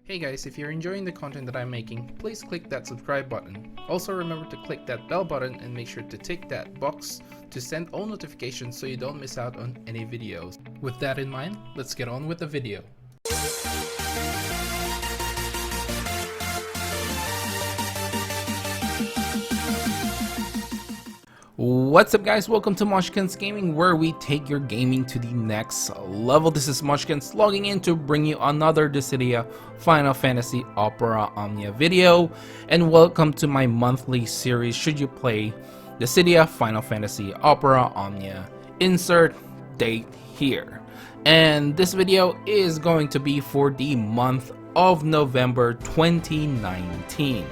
Hey guys, if you're enjoying the content that I'm making, please click that subscribe button. Also remember to click that bell button and make sure to tick that box to send all notifications so you don't miss out on any videos. With that in mind, let's get on with the video. What's up guys, welcome to Monchkinz Gaming, where we take your gaming to the next level. This is Monchkinz logging in to bring you another Dissidia Final Fantasy Opera Omnia video, and welcome to my monthly series Should You Play Dissidia Final Fantasy Opera Omnia. Insert date here. And this video is going to be for the month of November 2019.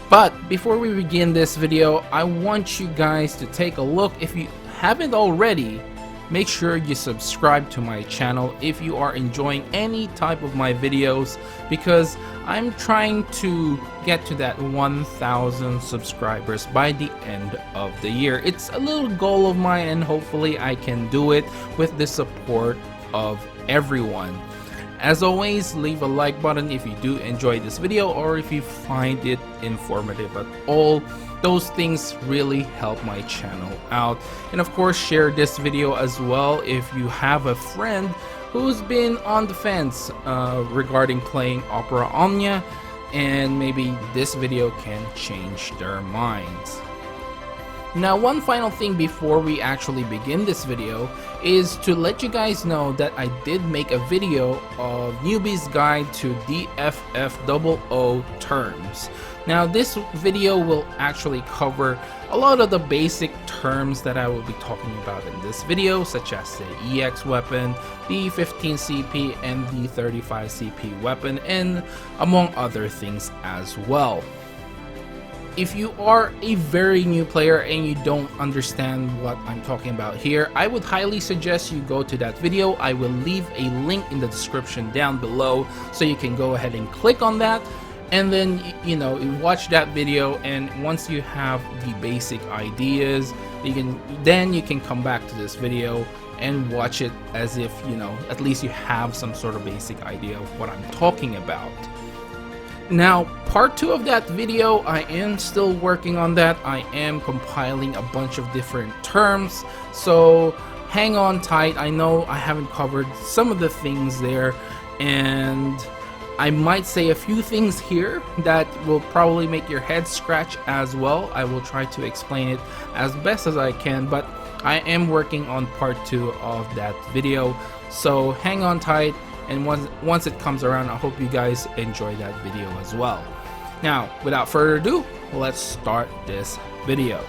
But before we begin this video, I want you guys to take a look. If you haven't already, make sure you subscribe to my channel if you are enjoying any type of my videos, because I'm trying to get to that 1,000 subscribers by the end of the year. It's a little goal of mine, and hopefully I can do it with the support of everyone. As always, leave a like button if you do enjoy this video or if you find it informative at all. Those things really help my channel out. And of course, share this video as well if you have a friend who's been on the fence regarding playing Opera Omnia, and maybe this video can change their minds. Now, one final thing before we actually begin this video is to let you guys know that I did make a video of Newbie's Guide to Dffoo terms. Now, this video will actually cover a lot of the basic terms that I will be talking about in this video, such as the EX weapon, the 15 CP, and the 35 CP weapon, and among other things as well. If you are a very new player and you don't understand what I'm talking about here, I would highly suggest you go to that video. I will leave a link in the description down below, so you can go ahead and click on that, and then you watch that video, and once you have the basic ideas, you can come back to this video and watch it as if at least you have some sort of basic idea of what I'm talking about. Now, part 2 of that video, I am still working on that. I am compiling a bunch of different terms, so hang on tight. I know I haven't covered some of the things there, and I might say a few things here that will probably make your head scratch as well. I will try to explain it as best as I can, but I am working on part 2 of that video, so hang on tight. And once it comes around, I hope you guys enjoy that video as well. Now, without further ado, let's start this video.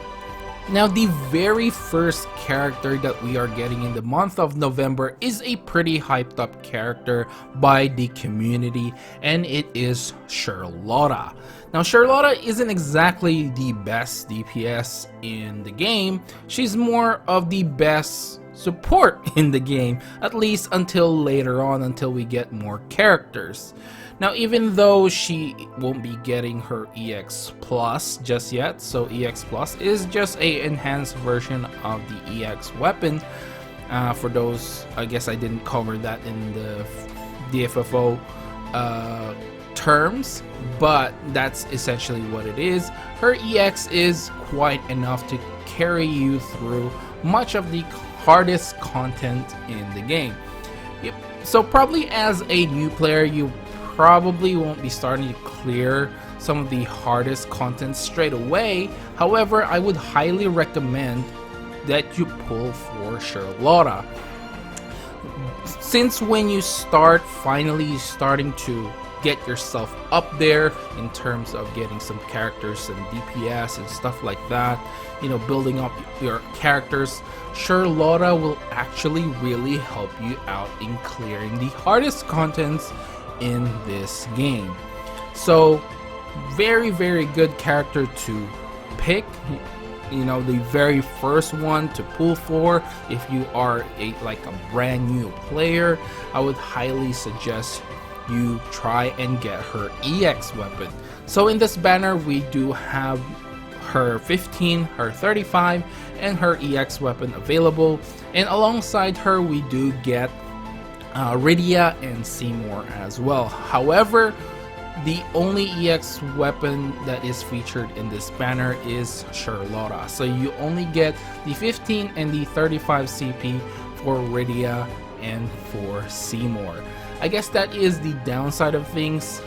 Now, the very first character that we are getting in the month of November is a pretty hyped up character by the community, and it is Charlotta. Now, Charlotta isn't exactly the best DPS in the game. She's more of the best support in the game, at least until later on, until we get more characters. Now, even though she won't be getting her EX Plus just yet, so EX Plus is just a enhanced version of the EX weapon. For those, I guess I didn't cover that in the Dffoo terms, but that's essentially what it is. Her EX is quite enough to carry you through much of the hardest content in the game. So probably as a new player, you probably won't be starting to clear some of the hardest content straight away. However, I would highly recommend that you pull for Charlotta, since when you finally starting to get yourself up there in terms of getting some characters and DPS and stuff like that, building up your characters, Charlotta will actually really help you out in clearing the hardest contents in this game. So very, very good character to pick. The very first one to pull for if you are a brand new player. I would highly suggest you try and get her EX weapon. So in this banner, we do have her 15, her 35, and her EX weapon available, and alongside her we do get Rydia and Seymour as well. However, the only EX weapon that is featured in this banner is Charlotta. So you only get the 15 and the 35 CP for Rydia and for Seymour. I guess that is the downside of things.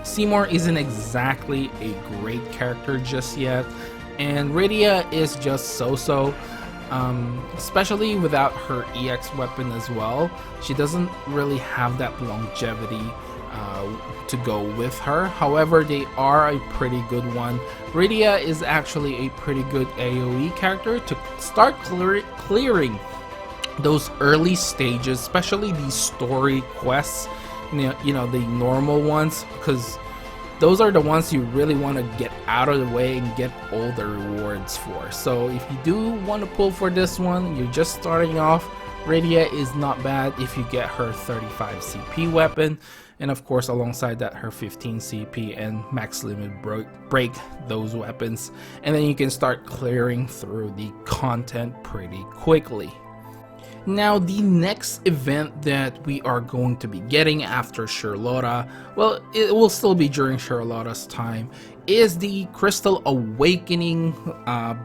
Seymour isn't exactly a great character just yet, and Rydia is just so-so, especially without her EX weapon as well. She doesn't really have that longevity to go with her. However, they are a pretty good one. Rydia is actually a pretty good AoE character to start clearing those early stages, especially the story quests, you know, the normal ones, because those are the ones you really want to get out of the way and get all the rewards for. So if you do want to pull for this one, you're just starting off, Rydia is not bad if you get her 35 CP weapon, and of course alongside that her 15 CP and max limit break those weapons, and then you can start clearing through the content pretty quickly. Now, the next event that we are going to be getting after Charlotta, well, it will still be during Charlotta's time, is the Crystal Awakening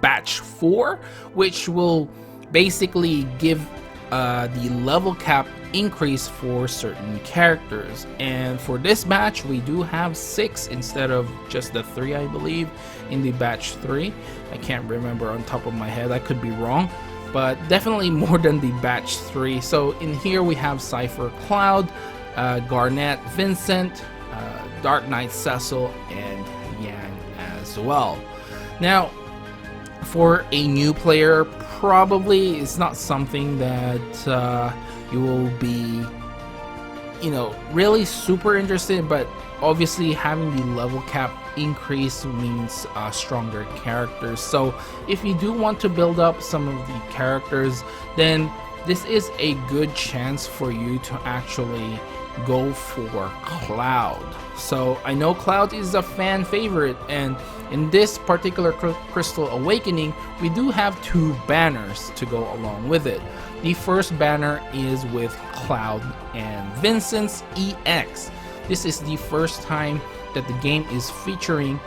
Batch 4, which will basically give the level cap increase for certain characters. And for this batch, we do have 6 instead of just the 3, I believe, in the batch 3. I can't remember on top of my head, I could be wrong, but definitely more than the batch 3. So in here we have Cypher Cloud, Garnet Vincent, Dark Knight Cecil, and Yang as well. Now, for a new player, probably it's not something that you will be, you know, really super interested, but obviously having the level cap increase means stronger characters. So if you do want to build up some of the characters, then this is a good chance for you to actually go for Cloud. So I know Cloud is a fan favorite, and in this particular Crystal Awakening, we do have 2 banners to go along with it. The first banner is with Cloud and Vincent's EX. This is the first time that the game is featuring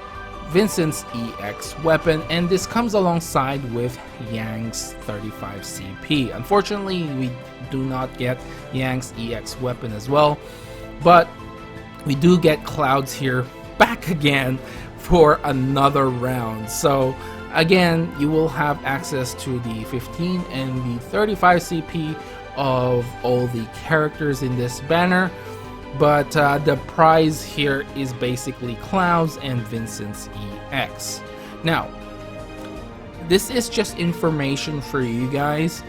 Vincent's EX weapon, and this comes alongside with Yang's 35 CP. Unfortunately, we do not get Yang's EX weapon as well, but we do get Clouds here back again for another round. So again, you will have access to the 15 and the 35 CP of all the characters in this banner. But the prize here is basically Clouds and Vincent's EX. Now, this is just information for you guys.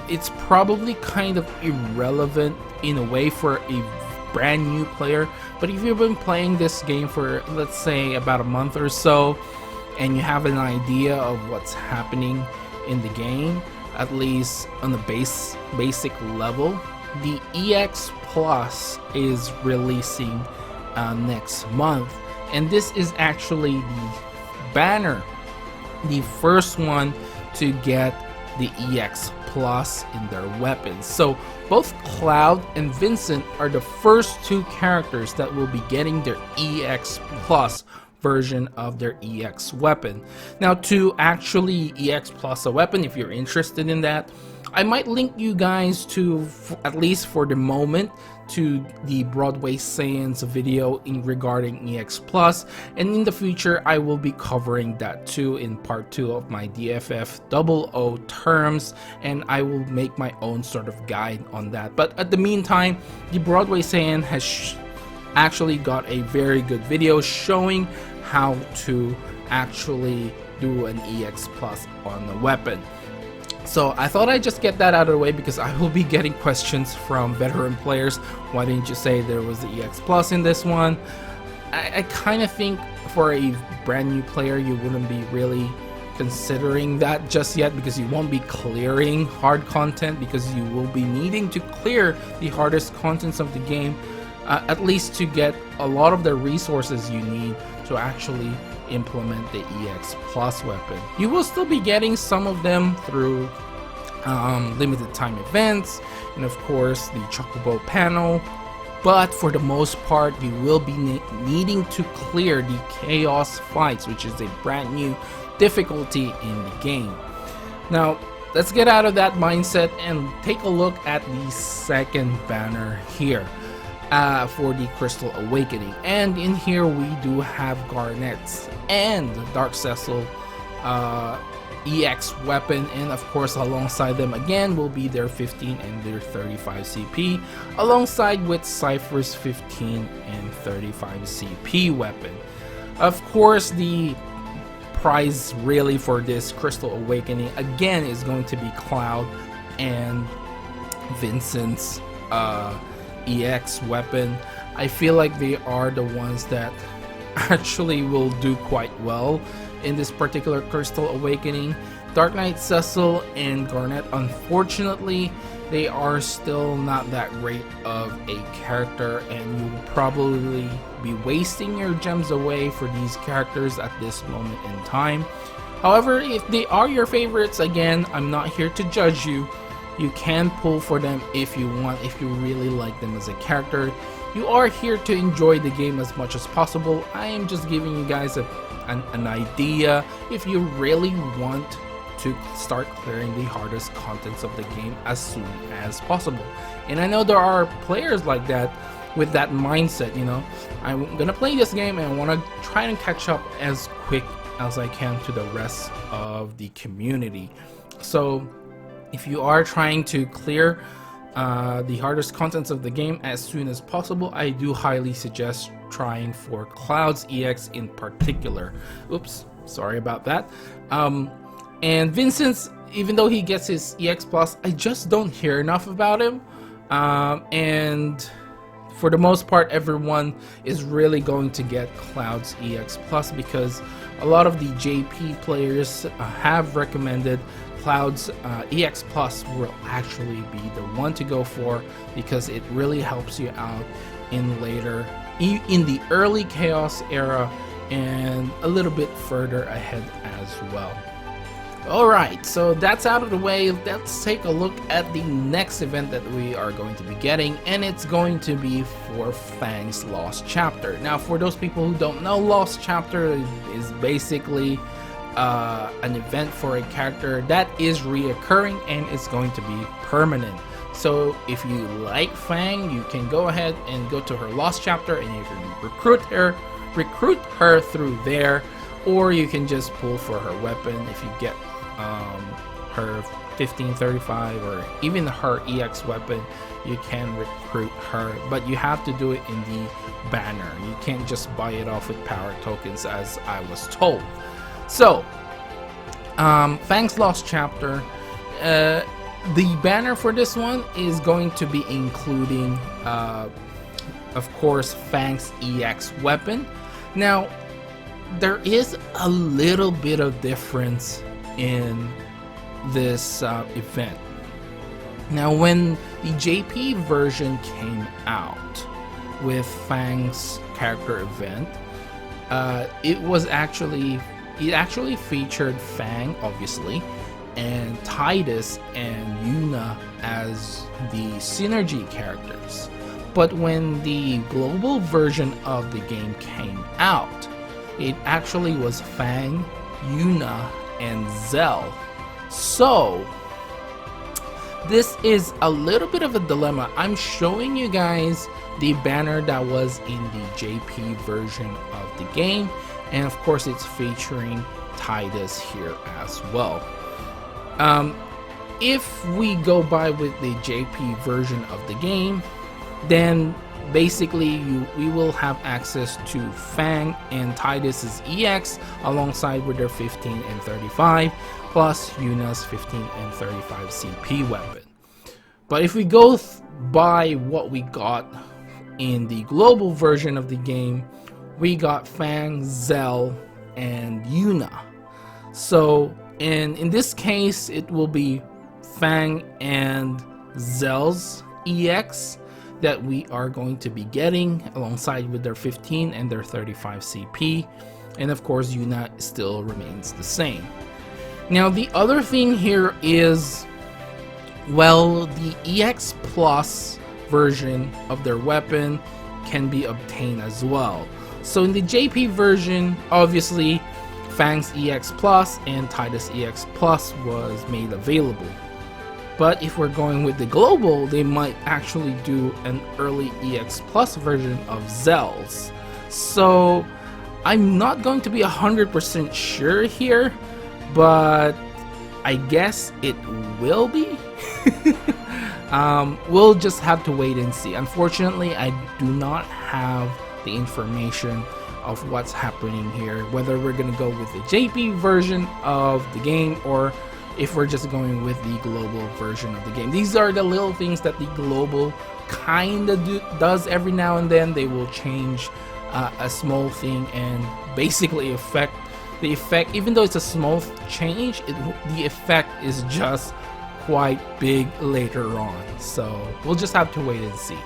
It's probably kind of irrelevant in a way for a brand new player, but if you've been playing this game for, let's say, about a month or so, and you have an idea of what's happening in the game, at least on the basic level, the EX Plus is releasing next month, and this is actually the banner, the first one to get the EX Plus in their weapons. So both Cloud and Vincent are the first 2 characters that will be getting their EX Plus version of their EX weapon. Now, to actually EX Plus a weapon, if you're interested in that, I might link you guys to, at least for the moment, to the BroadWaySaiyan's video in regarding EX Plus, and in the future I will be covering that too in part 2 of my DFF00 terms, and I will make my own sort of guide on that. But at the meantime, the BroadWaySaiyan has actually got a very good video showing how to actually do an EX Plus on the weapon. So I thought I'd just get that out of the way, because I will be getting questions from veteran players. Why didn't you say there was the EX Plus in this one? I kind of think for a brand new player, you wouldn't be really considering that just yet, because you won't be clearing hard content, because you will be needing to clear the hardest contents of the game, at least to get a lot of the resources you need to actually implement the EX Plus weapon. You will still be getting some of them through limited time events, and of course the Chocobo panel, but for the most part you will be needing to clear the chaos fights, which is a brand new difficulty in the game. Now let's get out of that mindset and take a look at the second banner here for the Crystal Awakening. And in here we do have Garnet's and Dark Cecil EX weapon, and of course alongside them again will be their 15 and their 35 CP, alongside with Cypher's 15 and 35 CP weapon. Of course, the prize really for this Crystal Awakening again is going to be Cloud and Vincent's EX weapon. I feel like they are the ones that actually will do quite well in this particular Crystal Awakening. Dark Knight Cecil and Garnet, unfortunately, they are still not that great of a character, and you will probably be wasting your gems away for these characters at this moment in time. However, if they are your favorites, again, I'm not here to judge you. You can pull for them if you want, if you really like them as a character. You are here to enjoy the game as much as possible. I am just giving you guys an idea if you really want to start clearing the hardest contents of the game as soon as possible. And I know there are players like that with that mindset, you know, I'm gonna play this game and I want to try and catch up as quick as I can to the rest of the community. So if you are trying to clear the hardest contents of the game as soon as possible, I do highly suggest trying for Cloud's EX in particular. Oops, sorry about that. And Vincent's, even though he gets his EX plus, I just don't hear enough about him. And for the most part, everyone is really going to get Cloud's EX plus because a lot of the JP players have recommended Cloud's EX plus will actually be the one to go for because it really helps you out in the early Chaos era and a little bit further ahead as well. Alright, so that's out of the way. Let's take a look at the next event that we are going to be getting, and it's going to be for Fang's Lost Chapter. Now, for those people who don't know, Lost Chapter is basically an event for a character that is reoccurring and it's going to be permanent. So if you like Fang, you can go ahead and go to her Lost Chapter and you can recruit her through there, or you can just pull for her weapon if you get her 1535 or even her EX weapon. You can recruit her, but you have to do it in the banner. You can't just buy it off with power tokens as I was told. So Fang's Lost Chapter, the banner for this one is going to be including of course Fang's EX weapon. Now there is a little bit of difference in this event. Now when the JP version came out with Fang's character event, it actually featured Fang, obviously, and Titus and Yuna as the synergy characters. But when the global version of the game came out, it actually was Fang, Yuna, and Zell. So this is a little bit of a dilemma. I'm showing you guys the banner that was in the JP version of the game, and of course it's featuring Titus here as well. If we go by with the JP version of the game, then basically we will have access to Fang and Titus's EX alongside with their 15 and 35 plus Yuna's 15 and 35 CP weapon. But if we go by what we got in the global version of the game, we got Fang, Zell, and Yuna. So in this case, it will be Fang and Zell's EX that we are going to be getting alongside with their 15 and their 35 CP, and of course Yuna still remains the same. Now the other thing here is, well, the EX plus version of their weapon can be obtained as well. So in the JP version, obviously Fang's EX Plus and Tidus EX Plus was made available. But if we're going with the global, they might actually do an early EX Plus version of Zell's. So I'm not going to be 100% sure here, but I guess it will be. We'll just have to wait and see. Unfortunately, I do not have the information of what's happening here, whether we're gonna go with the JP version of the game or if we're just going with the global version of the game. These are the little things that the global kinda does every now and then. They will change a small thing and basically affect the effect. Even though it's a small change, the effect is just quite big later on. So we'll just have to wait and see.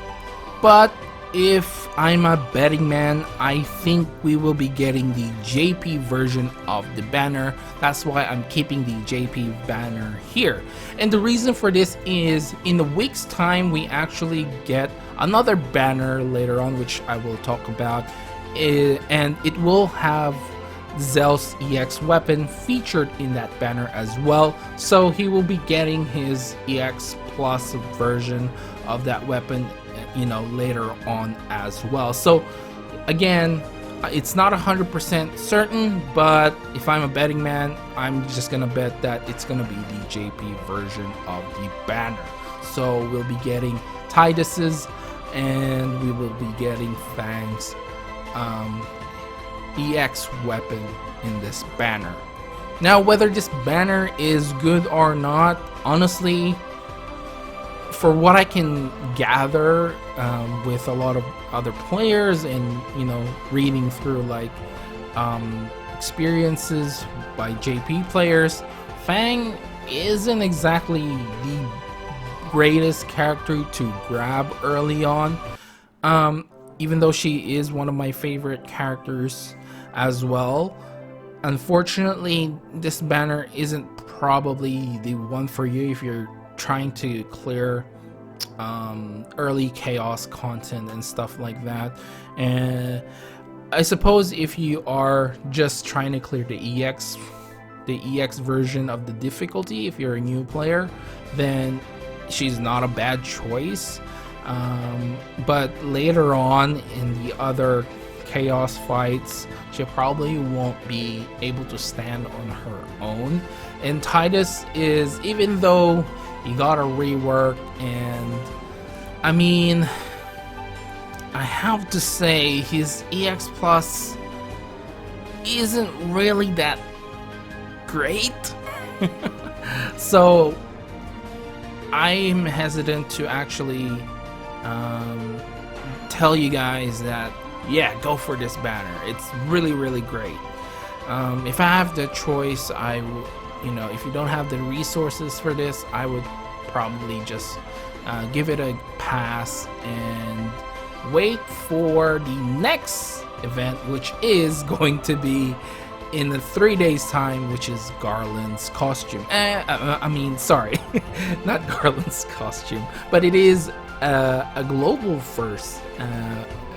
But if I'm a betting man, I think we will be getting the JP version of the banner. That's why I'm keeping the JP banner here. And the reason for this is in a week's time, we actually get another banner later on, which I will talk about. And it will have Zell's EX weapon featured in that banner as well. So he will be getting his EX Plus version of that weapon, you know, later on as well. So again, it's not 100% certain, but if I'm a betting man, I'm just gonna bet that it's gonna be the JP version of the banner. So we'll be getting Tidus's and we will be getting Fang's EX weapon in this banner. Now, whether this banner is good or not, honestly, for what I can gather with a lot of other players and, you know, reading through like experiences by JP players, Fang isn't exactly the greatest character to grab early on, even though she is one of my favorite characters as well. Unfortunately, this banner isn't probably the one for you if you're trying to clear early chaos content and stuff like that. And I suppose if you are just trying to clear the EX version of the difficulty, if you're a new player, then she's not a bad choice. But later on in the other chaos fights, she probably won't be able to stand on her own. And Tidus is, even though he got a rework, and I mean, I have to say his EX Plus isn't really that great. So I'm hesitant to actually tell you guys that, yeah, go for this banner. It's really, really great. If I have the choice, I would, you know, if you don't have the resources for this, I would probably just give it a pass and wait for the next event, which is going to be in the 3 days time, which is Garland's costume. I mean, sorry, not Garland's costume, but it is a global first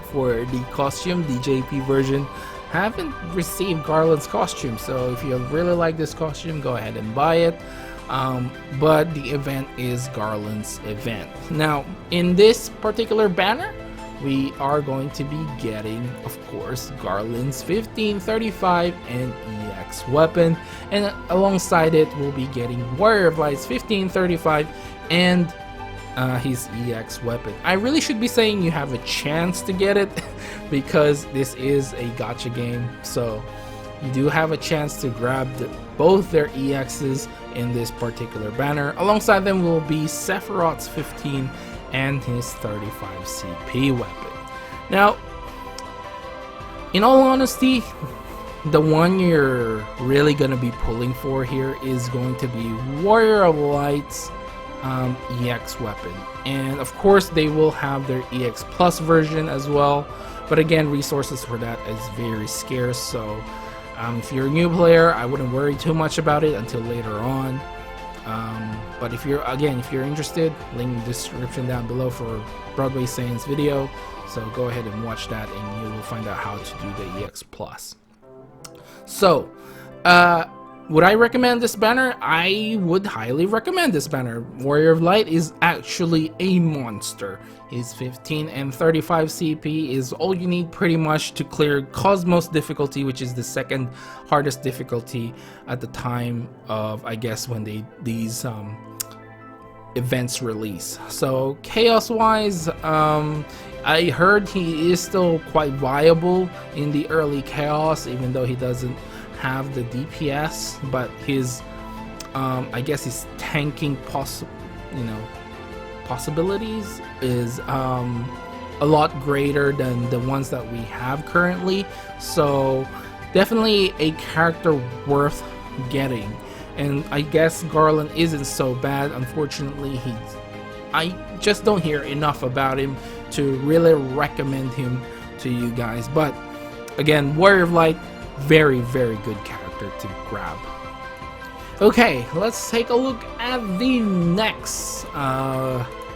for the costume. The JP version haven't received Garland's costume, so if you really like this costume, go ahead and buy it. But the event is Garland's event. Now, in this particular banner, we are going to be getting, of course, Garland's 1535 and EX weapon, and alongside it, we'll be getting Warrior of Light's 1535 and his EX weapon. I really should be saying you have a chance to get it because this is a gacha game, so you do have a chance to grab both their EXs in this particular banner. Alongside them will be Sephiroth's 15 and his 35 CP weapon. Now, in all honesty, the one you're really going to be pulling for here is going to be Warrior of Light's EX weapon. And of course, they will have their EX Plus version as well. But again, resources for that is very scarce. So if you're a new player, I wouldn't worry too much about it until later on. But if you're interested, link in the description down below for BroadWaySaiyan's video. So go ahead and watch that, and you will find out how to do the EX Plus. So, would I recommend this banner? I would highly recommend this banner. Warrior of Light is actually a monster. His 15 and 35 CP is all you need pretty much to clear Cosmos difficulty, which is the second hardest difficulty at the time of, I guess, when these events release. So chaos wise, I heard he is still quite viable in the early chaos, even though he doesn't have the DPS, but his I guess his tanking possibilities is a lot greater than the ones that we have currently. So definitely a character worth getting. And I guess Garland isn't so bad. Unfortunately, I just don't hear enough about him to really recommend him to you guys. But again, Warrior of Light, very, very good character to grab. Okay, let's take a look at the next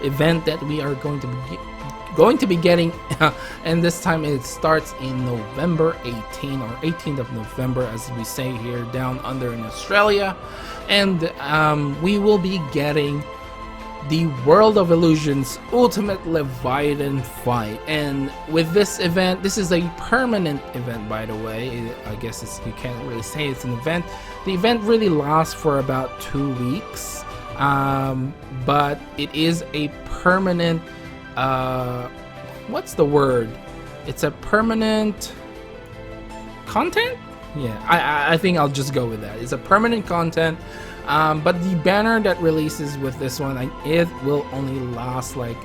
event that we are going to be getting, and this time it starts in November 18 or 18th of November, as we say here down under in Australia, and we will be getting the World of Illusions Ultimate Leviathan fight. And with this event, this is a permanent event, by the way. I guess you can't really say it's an event. The event really lasts for about 2 weeks, but it is a permanent what's the word? It's a permanent content? Yeah, I think I'll just go with that. It's a permanent content. But the banner that releases with this one, it will only last like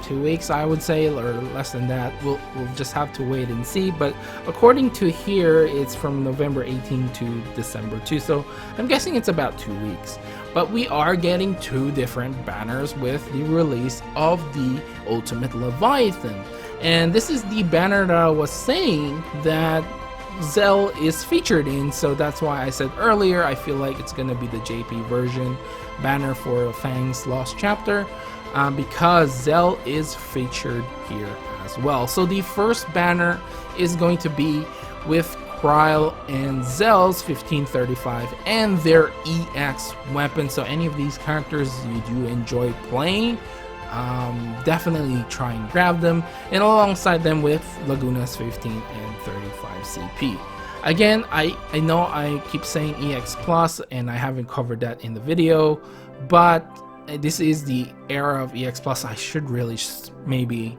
2 weeks, I would say, or less than that. We'll just have to wait and see. But according to here, it's from November 18 to December 2, so I'm guessing it's about 2 weeks. But we are getting 2 different banners with the release of the Ultimate Leviathan. And this is the banner that I was saying that Zell is featured in, so that's why I said earlier I feel like it's gonna be the JP version banner for Fang's Lost Chapter, because Zell is featured here as well. So the first banner is going to be with Kryle and Zell's 1535 and their EX weapon. So any of these characters you do enjoy playing, definitely try and grab them, and alongside them with Laguna's 15 and 35 CP. Again, I know I keep saying EX Plus and I haven't covered that in the video, but this is the era of EX Plus. I should really maybe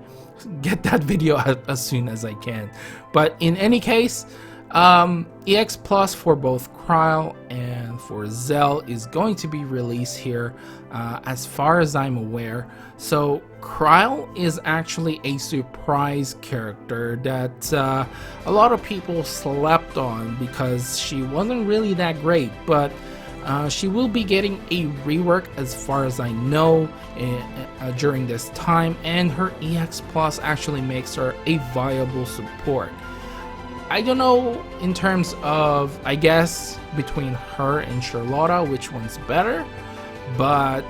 get that video out as soon as I can. But in any case, EX Plus for both Kryle and for Zell is going to be released here, as far as I'm aware. So Kryle is actually a surprise character that a lot of people slept on because she wasn't really that great, but she will be getting a rework as far as I know during this time, and her EX Plus actually makes her a viable support. I don't know in terms of, I guess, between her and Charlotta, which one's better, but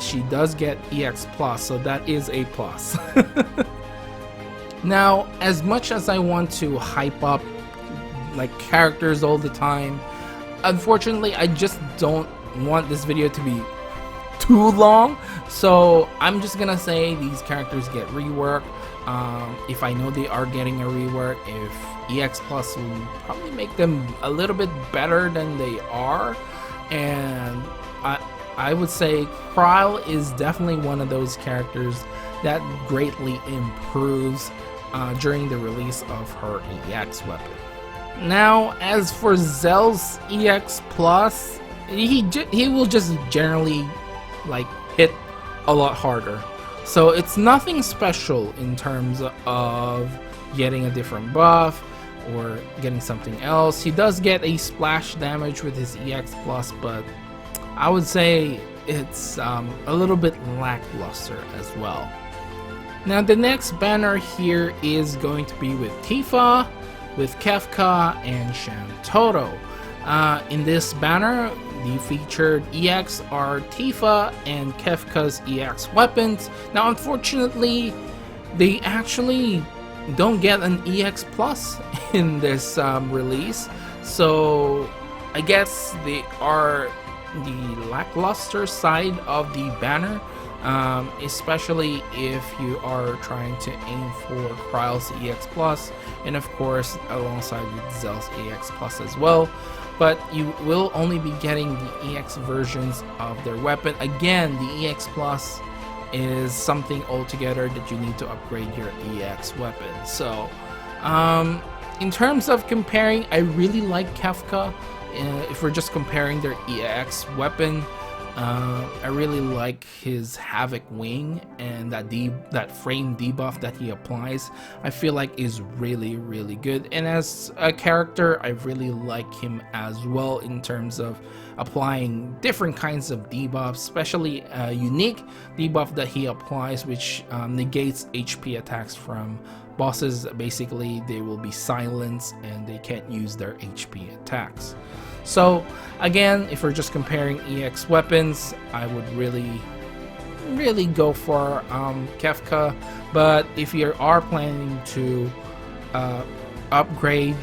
she does get EX Plus, so that is a plus. Now, as much as I want to hype up like characters all the time, unfortunately I just don't want this video to be too long, so I'm just gonna say these characters get reworked. If I know they are getting a rework, if EX Plus will probably make them a little bit better than they are, and I would say Kryle is definitely one of those characters that greatly improves during the release of her EX weapon. Now, as for Zell's EX Plus, he will just generally like hit a lot harder. So it's nothing special in terms of getting a different buff or getting something else. He does get a splash damage with his EX Plus, but I would say it's a little bit lackluster as well. Now the next banner here is going to be with Tifa, with Kefka, and Shantoto. In this banner, the featured EX are Tifa and Kefka's EX weapons. Now, unfortunately, they actually don't get an EX Plus in this release, so I guess they are the lackluster side of the banner, especially if you are trying to aim for Kryle's EX Plus, and of course alongside with Zell's EX Plus as well. But you will only be getting the EX versions of their weapon. Again, the EX Plus is something altogether that you need to upgrade your EX weapon. So in terms of comparing, I really like Kefka. If we're just comparing their EX weapon, I really like his Havoc Wing, and that frame debuff that he applies, I feel like is really, really good. And as a character, I really like him as well in terms of applying different kinds of debuffs, especially a unique debuff that he applies, which negates HP attacks from bosses. Basically, they will be silenced and they can't use their HP attacks. So again, if we're just comparing EX weapons, I would really go for Kefka. But if you are planning to upgrade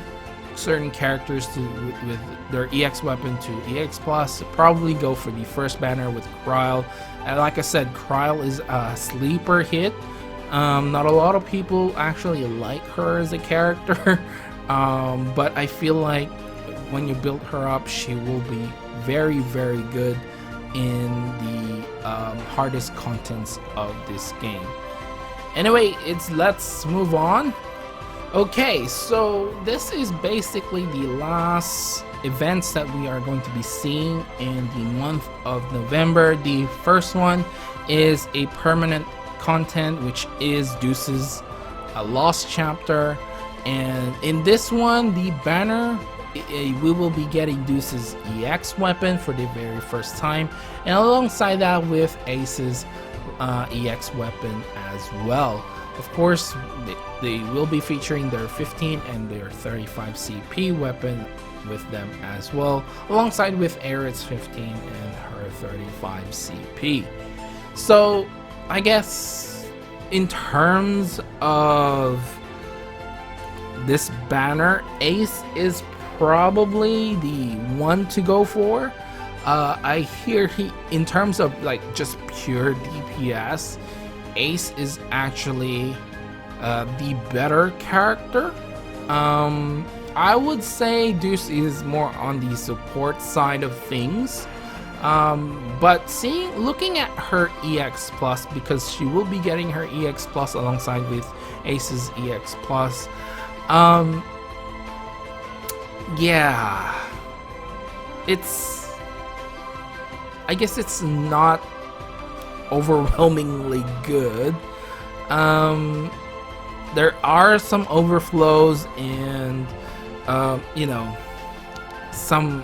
certain characters with their EX weapon to EX Plus, probably go for the first banner with Kryle. And like I said, Kryle is a sleeper hit. Not a lot of people actually like her as a character, but I feel like when you build her up, she will be very, very good in the hardest contents of this game. Anyway, let's move on. Okay, so this is basically the last events that we are going to be seeing in the month of November. The first one is a permanent content, which is Deuce's Lost Chapter, and in this one, the banner, we will be getting Deuce's EX weapon for the very first time, and alongside that with Ace's EX weapon as well. Of course, they will be featuring their 15 and their 35 CP weapon with them as well, alongside with Aerith's 15 and her 35 CP. So I guess in terms of this banner, Ace is probably the one to go for. I hear in terms of like just pure DPS, Ace is actually the better character. I would say Deuce is more on the support side of things, but looking at her EX Plus, because she will be getting her EX Plus alongside with Ace's EX Plus. Yeah, I guess it's not overwhelmingly good. There are some overflows and you know, some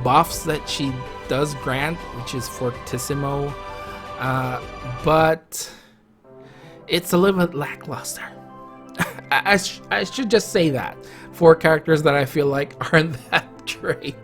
buffs that she does grant, which is fortissimo, but it's a little bit lackluster. I should just say that for characters that I feel like aren't that great.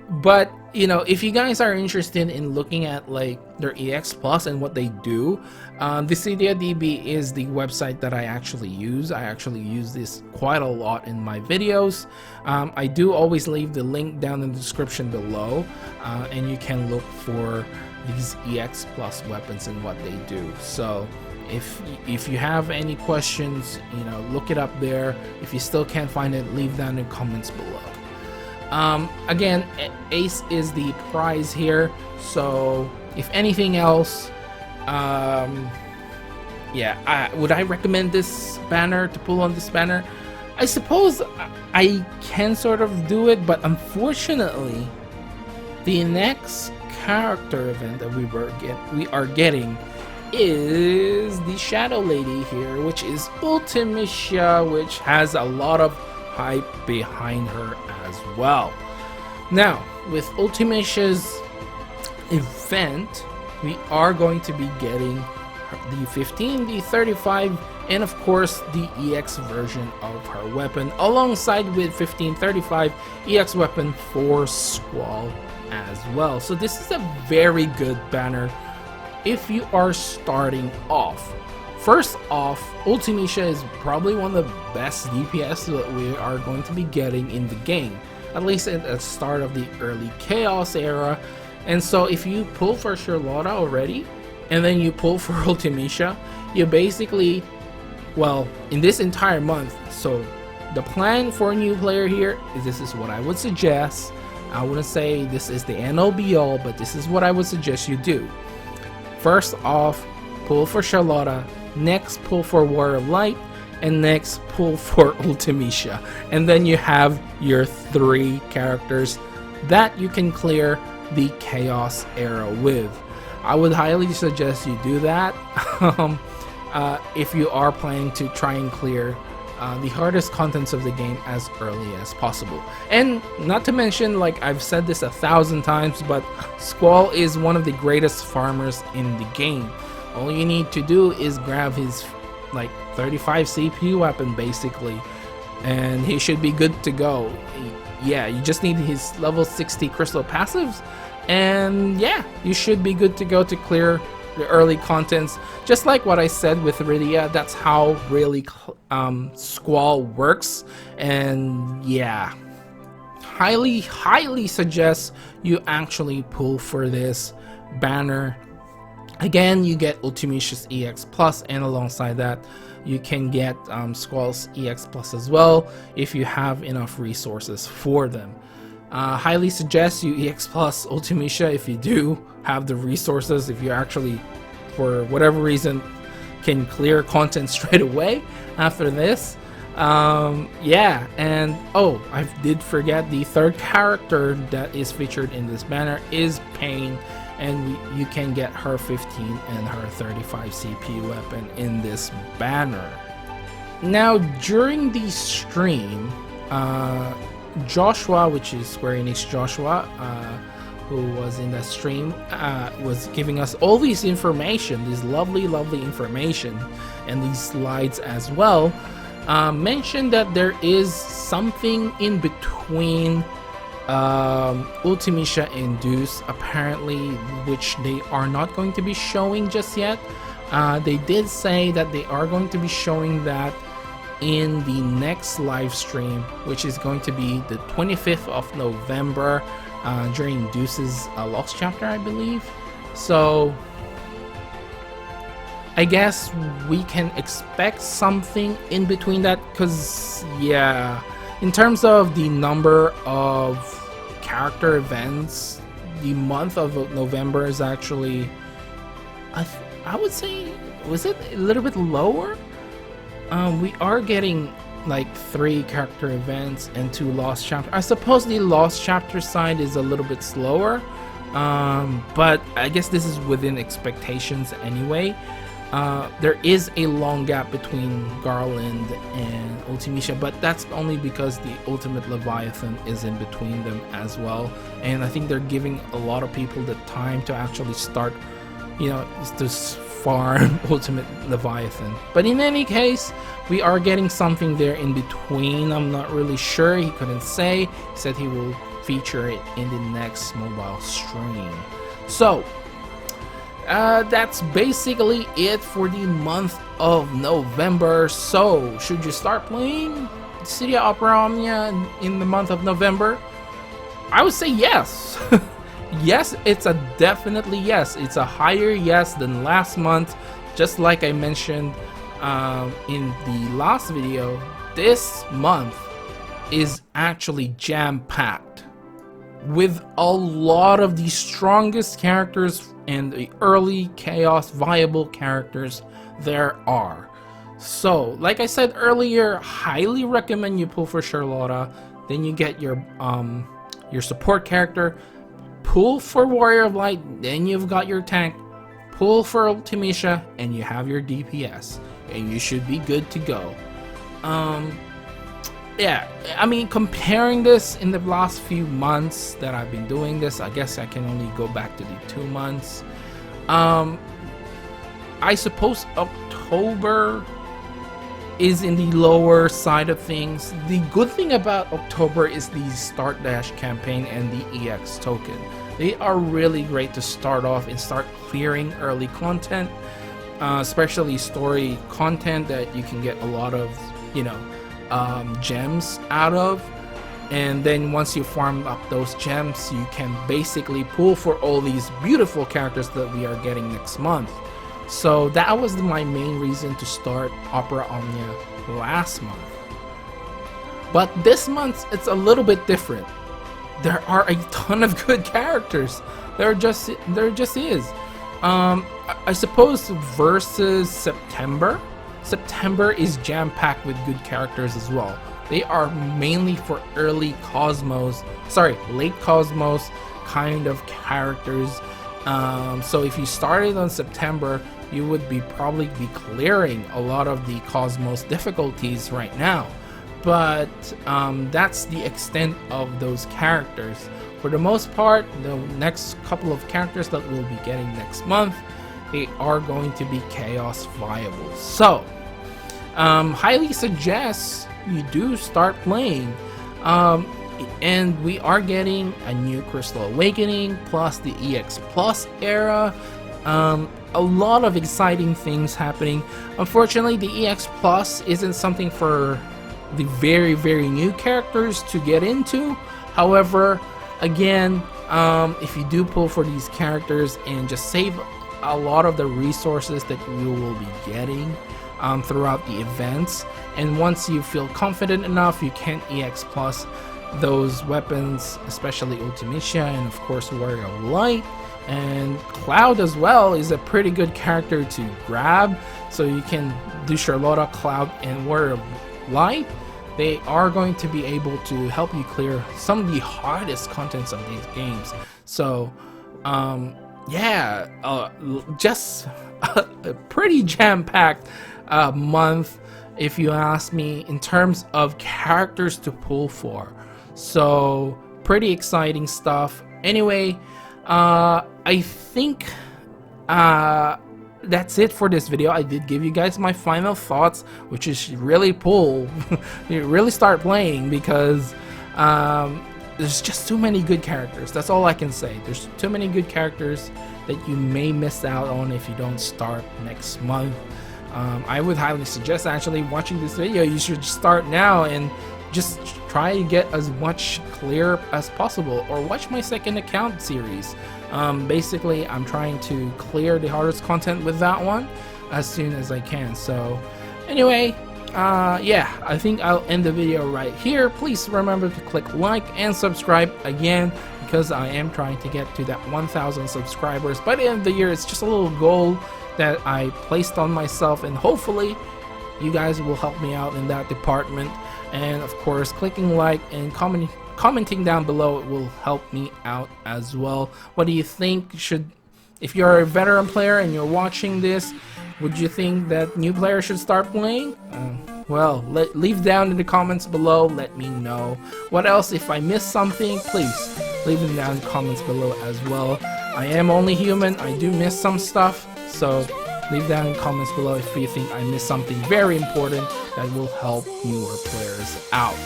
But you know, if you guys are interested in looking at like their EX Plus and what they do, Dissidia DB is the website that I actually use. I actually use this quite a lot in my videos. I do always leave the link down in the description below, and you can look for these EX Plus weapons and what they do. So if you have any questions, you know, look it up there. If you still can't find it, leave down in the comments below. Again, Ace is the prize here, so if anything else, yeah, would I recommend this banner, to pull on this banner? I suppose I can sort of do it, but unfortunately the next character event that we are getting is the Shadow Lady here, which is Ultimecia, which has a lot of hype behind her as well. Now, with Ultimecia's event, we are going to be getting the 15, the 35, and of course the EX version of her weapon, alongside with 1535 EX weapon for Squall as well. So this is a very good banner if you are starting off. First off, Ultimecia is probably one of the best DPS that we are going to be getting in the game, at least at the start of the early Chaos era. And so if you pull for Charlotta already, and then you pull for Ultimecia, you basically, well, in this entire month, so the plan for a new player here is, this is what I would suggest. I wouldn't say this is the end all be all, but this is what I would suggest you do. First off, pull for Charlotta, next pull for Warrior of Light, and next pull for Ultimecia. And then you have your 3 characters that you can clear the Chaos era with. I would highly suggest you do that if you are planning to try and clear the hardest contents of the game as early as possible. And not to mention, like I've said this 1,000 times, but Squall is one of the greatest farmers in the game. All you need to do is grab his like 35 CP weapon basically, and he should be good to go. Yeah, you just need his level 60 crystal passives, and yeah, you should be good to go to clear the early contents. Just like what I said with Rydia, that's how really Squall works. And yeah, highly suggest you actually pull for this banner. Again, you get Ultimecia's EX Plus, and alongside that you can get Squall's EX Plus as well if you have enough resources for them. Highly suggest you EX Plus Ultimecia if you do have the resources, if you actually, for whatever reason, can clear content straight away after this. Yeah, and oh, I did forget, the 3rd character that is featured in this banner is Pain, and you can get her 15 and her 35 CP weapon in this banner. Now, during the stream, Joshua, which is Square Enix Joshua, who was in the stream, was giving us all this information, this lovely information, and these slides as well. Mentioned that there is something in between Ultimecia and Deuce, apparently, which they are not going to be showing just yet. They did say that they are going to be showing that in the next live stream, which is going to be the 25th of November, during Deuce's Lost chapter, I believe. So I guess we can expect something in between that, because yeah, in terms of the number of character events, the month of November is actually, I would say, was it a little bit lower? We are getting like 3 character events and 2 lost chapters. I suppose the lost chapter side is a little bit slower, but I guess this is within expectations anyway. There is a long gap between Garland and Ultimecia, but that's only because the Ultimate Leviathan is in between them as well, and I think they're giving a lot of people the time to actually start, you know, to farm Ultimate Leviathan. But in any case, we are getting something there in between. I'm not really sure, he couldn't say. He said he will feature it in the next mobile stream. So that's basically it for the month of November. So should you start playing Dissidia Opera Omnia in the month of November? I would say yes. Yes, it's a definitely yes. It's a higher yes than last month. Just like I mentioned in the last video, this month is actually jam-packed with a lot of the strongest characters and the early Chaos viable characters there are. So, like I said earlier, highly recommend you pull for Charlotta. Then you get your support character. Pull for Warrior of Light, then you've got your tank. Pull for Ultimecia, and you have your DPS, and you should be good to go. Yeah, I mean, comparing this in the last few months that I've been doing this, I guess I can only go back to the 2 months. I suppose October is in the lower side of things. The good thing about October is the Start Dash campaign and the EX token. They are really great to start off and start clearing early content, especially story content that you can get a lot of, gems out of. And then once you farm up those gems, you can basically pull for all these beautiful characters that we are getting next month. So that was my main reason to start Opera Omnia last month. But this month, it's a little bit different. There are a ton of good characters. There just is. I suppose versus September is jam-packed with good characters as well. They are mainly for late Cosmos kind of characters. So if you started on September, you would probably be clearing a lot of the Cosmos difficulties right now. But that's the extent of those characters. For the most part, the next couple of characters that we'll be getting next month, they are going to be Chaos viable. So, highly suggest you do start playing. And we are getting a new Crystal Awakening plus the EX Plus era. A lot of exciting things happening. Unfortunately, the EX Plus isn't something for the very new characters to get into. However, again, if you do pull for these characters and just save a lot of the resources that you will be getting throughout the events, and once you feel confident enough, you can EX Plus those weapons, especially Ultimacia and of course Warrior of Light. And Cloud as well is a pretty good character to grab, so you can do Charlotta, Cloud, and Warrior of Light. They are going to be able to help you clear some of the hardest contents of these games. So just a pretty jam-packed month, if you ask me, in terms of characters to pull for. So pretty exciting stuff. Anyway, I think that's it for this video. I did give you guys my final thoughts, which is really you really start playing, because there's just too many good characters. That's all I can say. There's too many good characters that you may miss out on if you don't start next month. I would highly suggest, actually, watching this video, you should start now and just try to get as much clear as possible, or watch my second account series. Basically, I'm trying to clear the hardest content with that one as soon as I can. So anyway, I think I'll end the video right here. Please remember to click like and subscribe again, because I am trying to get to that 1,000 subscribers by the end of the year. It's just a little goal that I placed on myself, and hopefully you guys will help me out in that department. And of course, clicking like and commenting down below, it will help me out as well. What do you think? If you're a veteran player and you're watching this, would you think that new players should start playing? Well, leave down in the comments below. Let me know. What else? If I missed something, please leave it down in the comments below as well. I am only human. I do miss some stuff, so leave down in the comments below if you think I missed something very important that will help newer players out.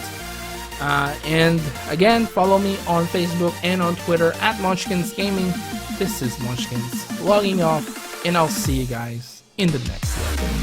And again, follow me on Facebook and on Twitter at Monchkinz Gaming. This is Monchkinz logging off, and I'll see you guys in the next level.